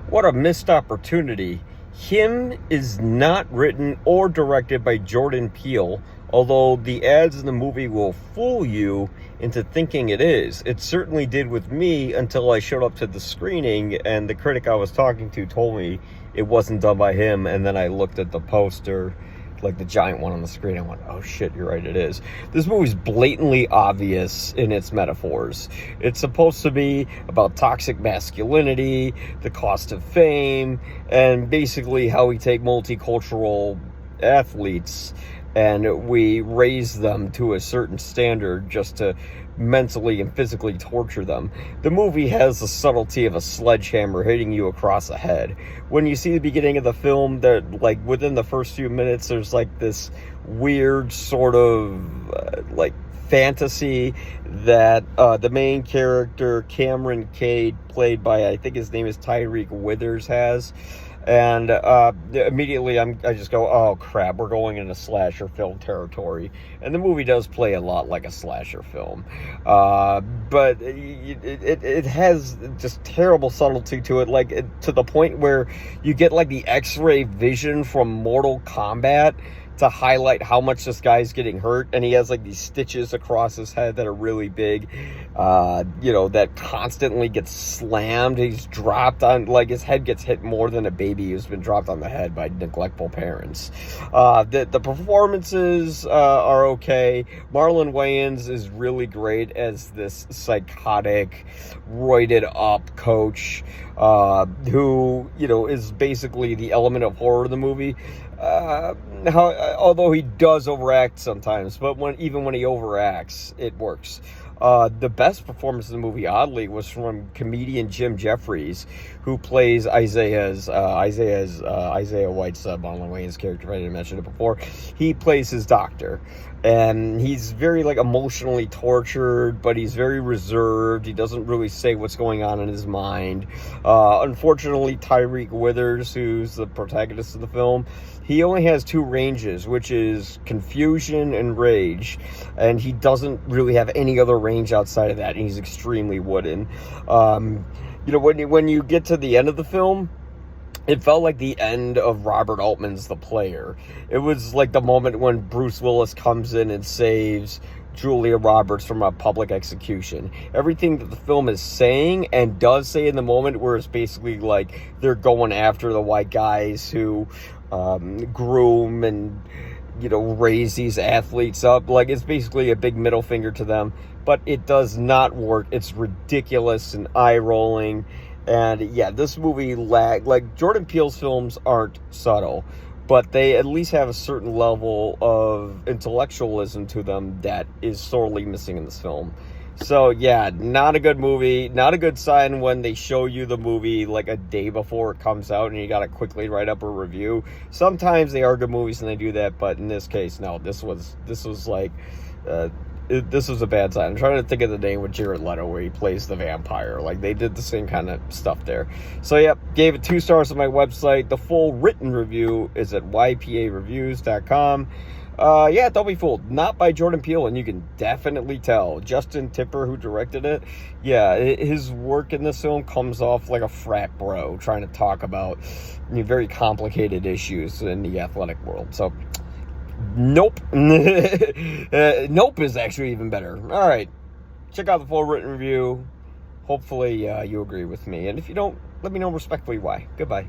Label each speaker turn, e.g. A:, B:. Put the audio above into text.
A: What a missed opportunity. Him is not written or directed by Jordan Peele, although the ads in the movie will fool you into thinking it is. It certainly did with me until I showed up to the screening and the critic I was talking to told me it wasn't done by him, and then I looked at the poster, like the giant one on the screen. I went, oh shit, you're right, it is. This movie's blatantly obvious in its metaphors. It's supposed to be about toxic masculinity, the cost of fame, and basically how we take multicultural athletes and we raise them to a certain standard just to mentally and physically torture them. The movie has the subtlety of a sledgehammer hitting you across the head. When you see the beginning of the film, that like within the first few minutes, there's like this weird sort of like fantasy that the main character Cameron Cade, played by I think his name is Tyreek Withers, has. And immediately I just go, oh crap, we're going into slasher film territory. And the movie does play a lot like a slasher film. But it has just terrible subtlety to it, like to the point where you get like the X-ray vision from Mortal Kombat to highlight how much this guy's getting hurt, and he has like these stitches across his head that are really big, that constantly gets slammed. He's dropped on, like his head gets hit more than a baby who's been dropped on the head by neglectful parents. The performances are okay. Marlon Wayans is really great as this psychotic, roided up coach who, is basically the element of horror of the movie. Although he does overact sometimes, but even when he overacts, it works. The best performance in the movie, oddly, was from comedian Jim Jeffries, who plays Isaiah White's Marlon Wayans character. I didn't mention it before. He plays his doctor, and he's very like emotionally tortured, but he's very reserved. He doesn't really say what's going on in his mind. Unfortunately, Tyreek Withers, who's the protagonist of the film, he only has two ranges, which is confusion and rage, and he doesn't really have any other range outside of that, and he's extremely wooden. When you get to the end of the film, it felt like the end of Robert Altman's The Player. It was like the moment when Bruce Willis comes in and saves Julia Roberts from a public execution. Everything that the film is saying and does say in the moment, where it's basically like they're going after the white guys who groom and raise these athletes up, like it's basically a big middle finger to them, but it does not work. It's ridiculous and eye-rolling. And yeah, this movie like Jordan Peele's films aren't subtle, but they at least have a certain level of intellectualism to them that is sorely missing in this film. So yeah, not a good movie. Not a good sign when they show you the movie like a day before it comes out and you gotta quickly write up a review. Sometimes they are good movies and they do that, but in this case, no. This was like this was a bad sign. I'm trying to think of the name with Jared Leto where he plays the vampire. Like they did the same kind of stuff there. So yep, gave it 2 stars on my website. The full written review is at ypareviews.com. Don't be fooled. Not by Jordan Peele, and you can definitely tell. Justin Tipper, who directed it, his work in this film comes off like a frat bro trying to talk about very complicated issues in the athletic world. So, nope. Nope is actually even better. All right, check out the full written review. Hopefully, you agree with me, and if you don't, let me know respectfully why. Goodbye.